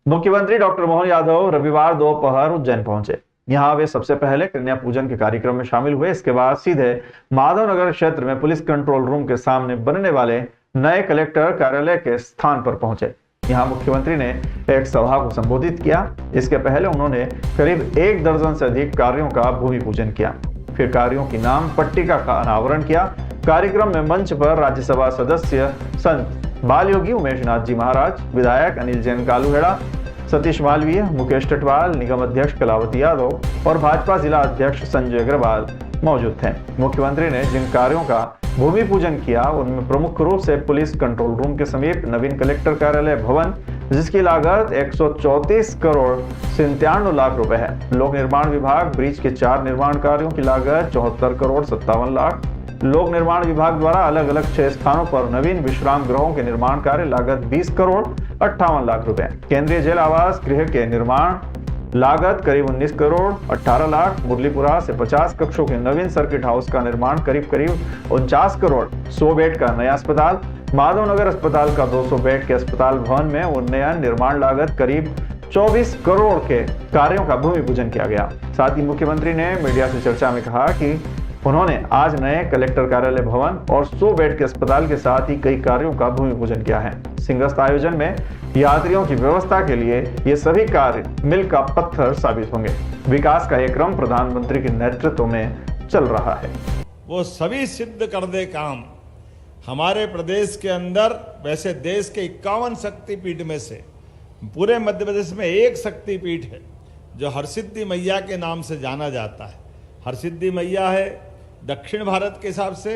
मुख्यमंत्री डॉक्टर मोहन यादव रविवार दोपहर उज्जैन पहुंचे। यहां वे सबसे पहले कन्या पूजन के कार्यक्रम में शामिल हुए। इसके बाद सीधे माधवनगर क्षेत्र में पुलिस कंट्रोल रूम के सामने बनने वाले नए कलेक्टर कार्यालय के स्थान पर पहुंचे। यहां मुख्यमंत्री ने एक सभा को संबोधित किया। इसके पहले उन्होंने करीब 1 दर्जन से अधिक कार्यों का भूमि पूजन किया, फिर कार्यों की नाम पट्टिका का अनावरण किया। कार्यक्रम में मंच पर राज्यसभा सदस्य संत बाल योगी उमेश नाथ जी महाराज, विधायक अनिल जैन कालूहेड़ा, सतीश मालवीय, मुकेश टटवाल, निगम अध्यक्ष कलावती यादव और भाजपा जिला अध्यक्ष संजय अग्रवाल मौजूद थे। मुख्यमंत्री ने जिन कार्यों का भूमि पूजन किया उनमें प्रमुख रूप से पुलिस कंट्रोल रूम के समीप नवीन कलेक्टर कार्यालय भवन, जिसकी लागत 134 करोड़ 97 लाख रुपए है। लोक निर्माण विभाग ब्रिज के 4 निर्माण कार्यों की लागत 74 करोड़ 57 लाख। लोक निर्माण विभाग द्वारा अलग अलग 6 स्थानों पर नवीन विश्राम गृहों के निर्माण कार्य लागत 20 करोड़ 58 लाख रुपए। केंद्रीय जेल आवास गृह के निर्माण लागत करीब 19 करोड़ 18 लाख। मुरलीपुरा से 50 कक्षों के नवीन सर्किट हाउस का निर्माण करीब 49 करोड़। 100 बेड का नया अस्पताल, माधवनगर अस्पताल का 200 बेड के अस्पताल भवन में उन्नयन निर्माण लागत करीब 24 करोड़ के कार्यों का भूमि पूजन किया गया। साथ ही मुख्यमंत्री ने मीडिया से चर्चा में कहा कि उन्होंने आज नए कलेक्टर कार्यालय भवन और 100 बेड के अस्पताल के साथ ही कई कार्यों का भूमि पूजन किया है। सिंहस्थ आयोजन में यात्रियों की व्यवस्था के लिए ये सभी कार्य मील का पत्थर साबित होंगे। विकास का यह क्रम प्रधानमंत्री के नेतृत्व में चल रहा है। वो सभी सिद्ध कर दे काम हमारे प्रदेश के अंदर। वैसे देश के 51 शक्तिपीठ में से पूरे मध्य प्रदेश में एक शक्तिपीठ है जो हरसिद्धि मैया के नाम से जाना जाता है। हरसिद्धि मैया है। दक्षिण भारत के हिसाब से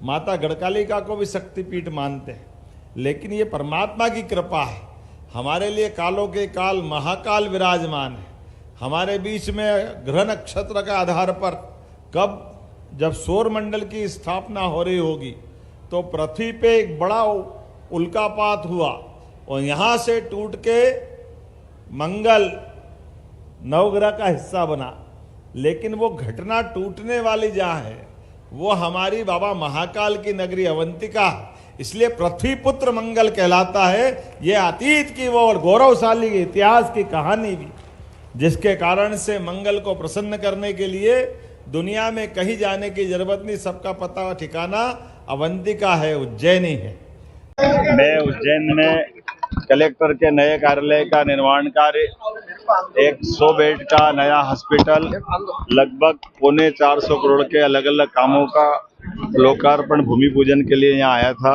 माता गढ़कालिका को भी शक्तिपीठ मानते हैं, लेकिन ये परमात्मा की कृपा है। हमारे लिए कालों के काल महाकाल विराजमान है। हमारे बीच में ग्रह नक्षत्र के आधार पर कब जब सौर मंडल की स्थापना हो रही होगी तो पृथ्वी पे एक बड़ा उल्कापात हुआ और यहाँ से टूट के मंगल नवग्रह का हिस्सा बना। लेकिन वो घटना टूटने वाली जहाँ है वो हमारी बाबा महाकाल की नगरी अवंतिका है। इसलिए पृथ्वी पुत्र मंगल कहलाता है। ये अतीत की वो और गौरवशाली इतिहास की कहानी भी, जिसके कारण से मंगल को प्रसन्न करने के लिए दुनिया में कहीं जाने की जरूरत नहीं। सबका पता ठिकाना अवंतिका है, उज्जैन ही है। मैं उज्जैन में कलेक्टर के नए कार्यालय का निर्माण कार्य, 100 बेड का नया हॉस्पिटल, लगभग 425 करोड़ के अलग अलग कामों का लोकार्पण भूमि पूजन के लिए यहाँ आया था।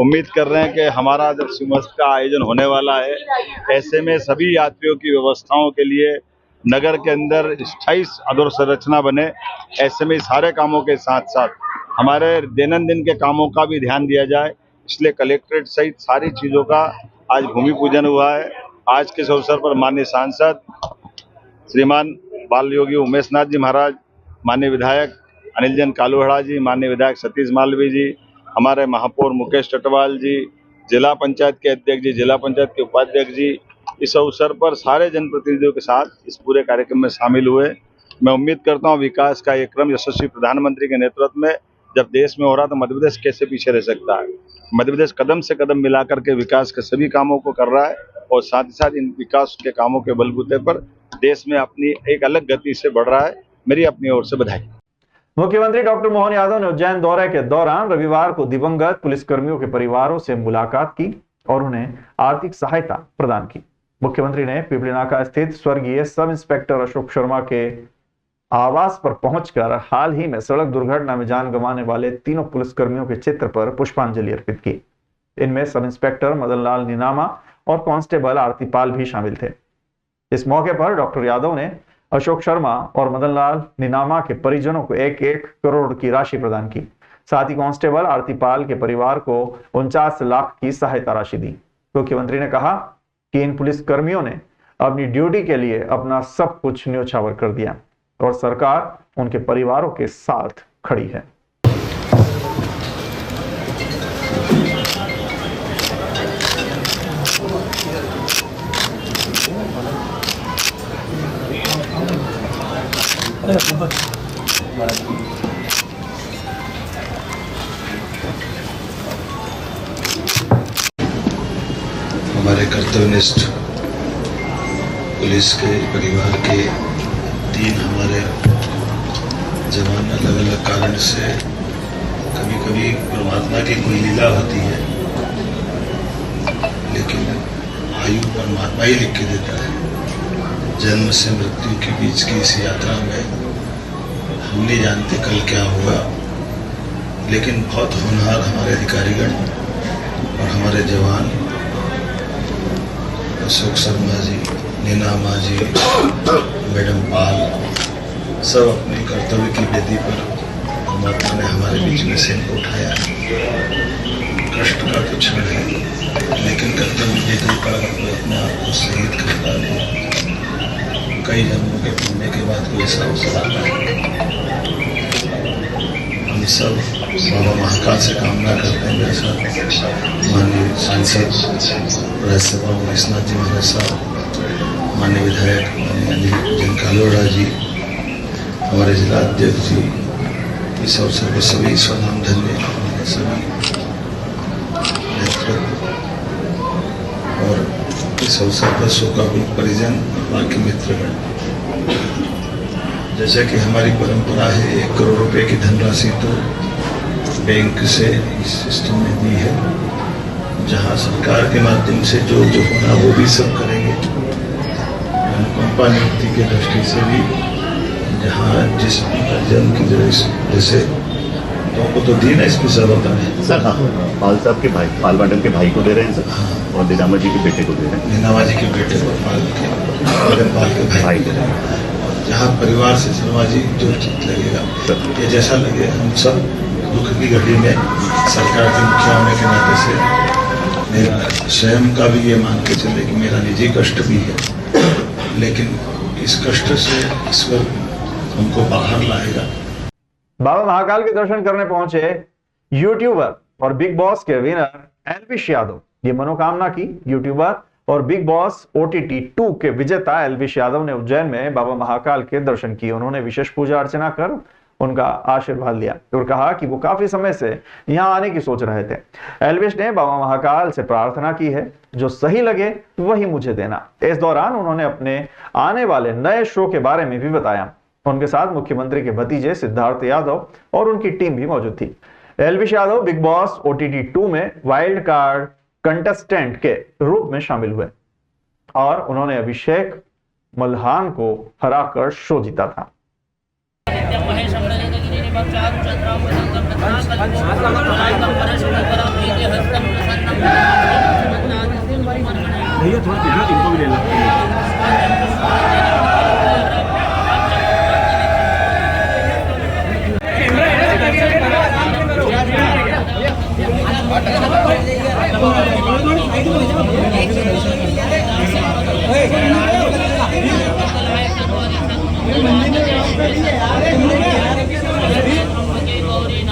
उम्मीद कर रहे हैं कि हमारा जब सिंहस्थ का आयोजन होने वाला है, ऐसे में सभी यात्रियों की व्यवस्थाओं के लिए नगर के अंदर स्थायी अधोसंरचना बने। ऐसे में सारे कामों के साथ साथ हमारे दैनंदिन के कामों का भी ध्यान दिया जाए। इसलिए कलेक्ट्रेट सहित सारी चीज़ों का आज भूमि पूजन हुआ है। आज के इस अवसर पर माननीय सांसद श्रीमान बाल योगी उमेश नाथ जी महाराज, माननीय विधायक अनिल जैन कालूहेड़ा जी, माननीय विधायक सतीश मालवीय जी, हमारे महापौर मुकेश टटवाल जी, जिला पंचायत के अध्यक्ष जी, जिला पंचायत के उपाध्यक्ष जी, इस अवसर पर सारे जनप्रतिनिधियों के साथ इस पूरे कार्यक्रम में शामिल हुए। मैं उम्मीद करता हूँ विकास का ये क्रम यशस्वी प्रधानमंत्री के नेतृत्व में जब देश में हो रहा तो मध्य प्रदेश कैसे पीछे रह सकता है। मध्य प्रदेश कदम से कदम मिलाकर के विकास के सभी कामों को कर रहा है और साथ ही साथ इन विकास के कामों के बलबूते पर देश में अपनी एक अलग गति से बढ़ रहा है। मेरी अपनी ओर से बधाई। मुख्यमंत्री डॉक्टर मोहन यादव ने उज्जैन दौरे के दौरान रविवार को दिवंगत पुलिसकर्मियों के परिवारों से मुलाकात की और उन्हें आर्थिक सहायता प्रदान की। मुख्यमंत्री ने पिपलीनाका स्थित स्वर्गीय सब इंस्पेक्टर अशोक शर्मा के आवास पर पहुंचकर हाल ही में सड़क दुर्घटना में जान गंवाने वाले तीनों पुलिसकर्मियों के चित्र पर पुष्पांजलि अर्पित की। इनमें सब इंस्पेक्टर मदनलाल नीनामा और कांस्टेबल आरती पाल भी शामिल थे। इस मौके पर डॉक्टर यादव ने अशोक शर्मा और मदनलाल नीनामा के परिजनों को 1-1 करोड़ की राशि प्रदान की। साथ ही कांस्टेबल आरती पाल के परिवार को 49 लाख की सहायता राशि दी। मुख्यमंत्री ने कहा कि इन पुलिसकर्मियों ने अपनी ड्यूटी के लिए अपना सब कुछ न्योछावर कर दिया और सरकार उनके परिवारों के साथ खड़ी है। हमारे कर्तव्यनिष्ठ पुलिस के परिवार के 3 हमारे जवान अलग अलग कारण से कभी कभी परमात्मा की कोई लीला होती है, लेकिन आयु परमात्मा ही लिख के देता है। जन्म से मृत्यु के बीच की इस यात्रा में हम नहीं जानते कल क्या होगा, लेकिन बहुत होनहार हमारे अधिकारीगण और हमारे जवान अशोक शर्मा जी, नीना माँ जी, मैडम पाल, सब अपने कर्तव्य की वेदी पर परमात्मा ने हमारे बीच में से इनको उठाया। कष्ट का तो क्षण है, लेकिन कर्तव्य वेदी पर कोई अपने आप को शहीद कर डाले, कई जन्मों के पुण्य के बाद कोई ऐसा अवसर आता है। हम सब बाबा महाकाल से कामना करते हैं, मेरे साथ माननीय सांसद राज्यसभा विश्वनाथ जी महाराज साहब, माननीय विधायक माननीय जिन कालोड़ा जी, हमारे जिला अध्यक्ष जी, इस अवसर पर सभी स्वनाम धन्य सभी नेतृत्व और इस अवसर पर शोकाकुल परिजन बाकी मित्रगण। जैसा कि हमारी परंपरा है, 1 करोड़ रुपए की धनराशि तो बैंक से इस सिस्टम में दी है, जहां सरकार के माध्यम से जो होना वो भी सब करेंगे। अनुकंपा नियुक्ति की दृष्टि से भी जहाँ जिस जन्म की जैसे तो को तो दी ना, इसमें सब होता है सर। हाँ, पाल साहब के भाई, पाल मैडम के भाई को दे रहे हैं सर। हाँ। और नीनामा जी के बेटे को दे रहे हैं। नीनामा जी के बेटे को पाल के भाई दे रहे हैं। जहाँ परिवार से शर्मा जी जो ठीक लगेगा, ये जैसा लगे, हम सब दुख की घड़ी में सरकार के मुखिया होने के नाते से मेरा स्वयं का भी ये मान के चले कि मेरा निजी कष्ट भी है, लेकिन इस कष्ट से ईश्वर हमको बाहर लाएगा। बाबा महाकाल के दर्शन करने पहुंचे यूट्यूबर और बिग बॉस के विनर एल्विश यादव। ये मनोकामना की यूट्यूबर और बिग बॉस OTT 2 के विजेता एल्विश यादव ने उज्जैन में बाबा महाकाल के दर्शन किए। उन्होंने विशेष पूजा अर्चना कर उनका आशीर्वाद लिया और कहा कि वो काफी समय से यहां आने की सोच रहे थे। एल्विश ने बाबा महाकाल से प्रार्थना की है, जो सही लगे वही मुझे देना। इस दौरान उन्होंने अपने आने वाले नए शो के बारे में भी बताया। उनके साथ मुख्यमंत्री के भतीजे सिद्धार्थ यादव और उनकी टीम भी मौजूद थी। Elvish Yadav big boss OTT 2 में वाइल्ड कार्ड कंटेस्टेंट के रूप में शामिल हुए और उन्होंने अभिषेक मल्हान को हराकर शो जीता था।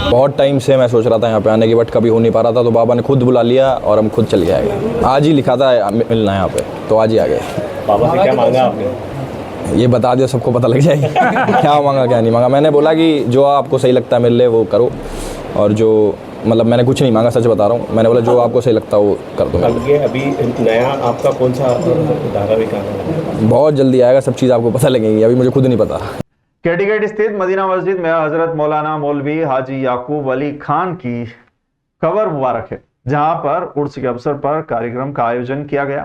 बहुत टाइम से मैं सोच रहा था यहाँ पे आने की, बट कभी हो नहीं पा रहा था, तो बाबा ने खुद बुला लिया और हम खुद चल के आए। आज ही लिखा था मिलना यहाँ पे, तो आज ही आ गए। बाबा से क्या मांगा आपने? ये बता दिया, सबको पता लग जाएगा क्या मांगा क्या नहीं मांगा। मैंने बोला कि जो आपको सही लगता है मिल ले वो करो, और जो मतलब मैंने कुछ नहीं मांगा, सच बता रहा हूँ। मैंने बोला जो आपको सही लगता है वो कर दो। अभी नया आपका कौन सा धारावाहिक आएगा? बहुत जल्दी आएगा, सब चीज़ आपको पता लगेगी, अभी मुझे खुद नहीं पता। कैटीगेट स्थित मदीना मस्जिद में हजरत मौलाना मौलवी हाजी याकूब अली खान की कबर मुबारक है, जहां पर उर्स के अवसर पर कार्यक्रम का आयोजन किया गया।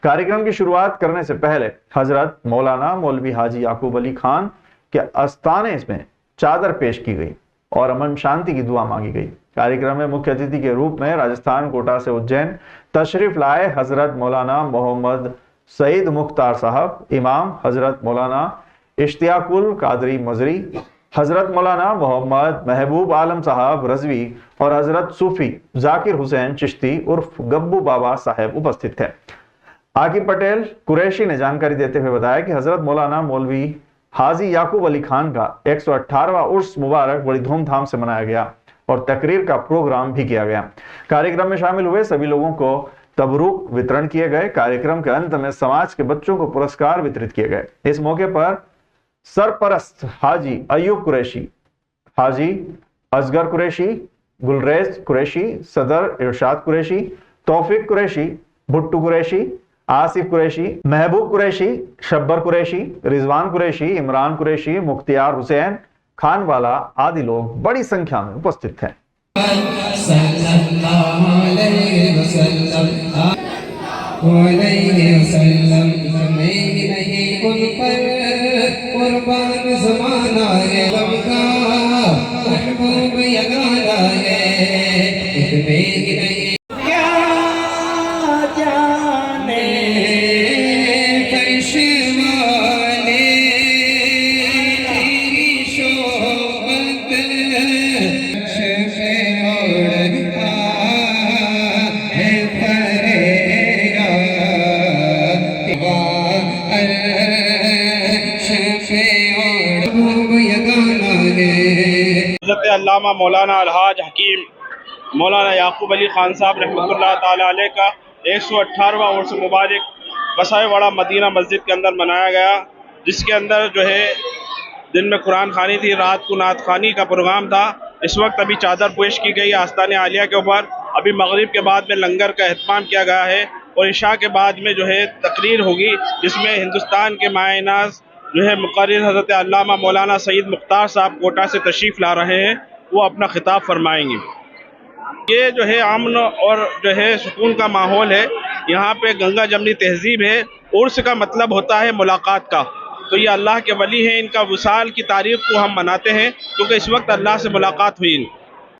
कार्यक्रम की शुरुआत करने से पहले हजरत मौलाना मौलवी हाजी याकूब अली खान के आस्थाने में चादर पेश की गई और अमन शांति की दुआ मांगी गई। कार्यक्रम में मुख्य अतिथि के रूप में राजस्थान कोटा से उज्जैन तशरीफ लाए हजरत मौलाना मोहम्मद सईद मुख्तार साहब, इमाम हजरत मौलाना इश्तियाकुल कादरी मजरी, हजरत मौलाना मोहम्मद महबूब आलम साहब रजवी और हजरत सूफी जाकिर हुसैन चिश्ती उर्फ गब्बू बाबा साहब उपस्थित थे। आकिब पटेल कुरैशी ने जानकारी देते हुए बताया कि हजरत मौलाना मौलवी हाजी याकूब अली खान का 118वां उर्स मुबारक बड़ी धूमधाम से मनाया गया और तकरीर का प्रोग्राम भी किया गया। कार्यक्रम में शामिल हुए सभी लोगों को तबरूक वितरण किए गए। कार्यक्रम के अंत में समाज के बच्चों को पुरस्कार वितरित किए गए। इस मौके पर सरपरस्त हाजी अयूब कुरैशी, हाजी असगर कुरैशी, गुलरेज कुरैशी, सदर इरशाद कुरैशी, तौफीक कुरैशी, भुट्टू कुरैशी, आसिफ कुरैशी, महबूब कुरैशी, शब्बर कुरैशी, रिजवान कुरैशी, इमरान कुरैशी, मुख्तियार हुसैन, खानवाला आदि लोग बड़ी संख्या में उपस्थित थे। हज़रत अल्लामा मौलाना अलहाज हकीम मौलाना याकूब अली खान साहब रहमतुल्लाह ताला अलैह का 118वां उर्स मुबारक बसाएवाड़ा मदीना मस्जिद के अंदर मनाया गया, जिसके अंदर जो है दिन में कुरान खानी थी, रात को नात खानी का प्रोग्राम था। इस वक्त अभी चादर पेश की गई आस्ताने आलिया के ऊपर। अभी मगरिब के बाद में लंगर का एहतमाम किया गया है और इशा के बाद में जो है तकरीर होगी, जिसमें हिंदुस्तान के मायनाज जो है मुक़र्रिर हज़रत अल्लामा मौलाना सईद मुख्तार साहब कोटा से तशरीफ़ ला रहे हैं, वो अपना खिताब फरमाएंगे। ये जो है अमन और जो है सुकून का माहौल है। यहाँ पे गंगा जमनी तहजीब है। उर्स का मतलब होता है मुलाकात का, तो ये अल्लाह के वली हैं, इनका विसाल की तारीख़ को हम मनाते हैं क्योंकि इस वक्त अल्लाह से मुलाकात हुई।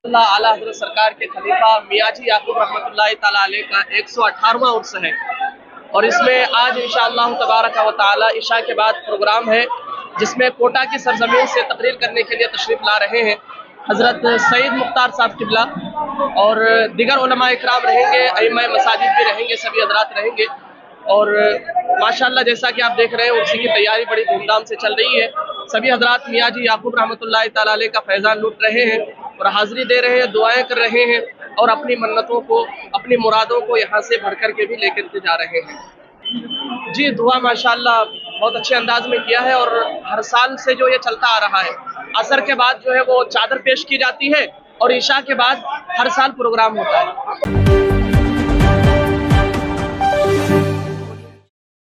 अल्लाह आला हज़रत सरकार के खलीफा मियाँ जी याकूब रहमतुल्लाहि ताला अलैह का 118वां उर्स है और इसमें आज इंशाअल्लाह तबारक व तआला इशा के बाद प्रोग्राम है, जिसमें कोटा की सरजमीन से तकरीर करने के लिए तशरीफ़ ला रहे हैं हज़रत सईद मुख्तार साहब किबला और दिगर उलमा इकराम रहेंगे, अइम्मा मसाजिद भी रहेंगे, सभी हज़रात रहेंगे। और माशाअल्लाह जैसा कि आप देख रहे हैं उसी की तैयारी बड़ी धूमधाम से चल रही है। सभी हज़रात मियाँ जी याकूब रहमतुल्लाहि ताला अलैह का फैज़ान लूट रहे हैं और हाज़िरी दे रहे हैं, दुआएं कर रहे हैं और अपनी मन्नतों को, अपनी मुरादों को यहाँ से भर कर के भी लेकर के जा रहे हैं। जी दुआ माशाअल्लाह बहुत अच्छे अंदाज में किया है और हर साल से जो ये चलता आ रहा है। असर के बाद जो है वो चादर पेश की जाती है और इशा के बाद हर साल प्रोग्राम होता है।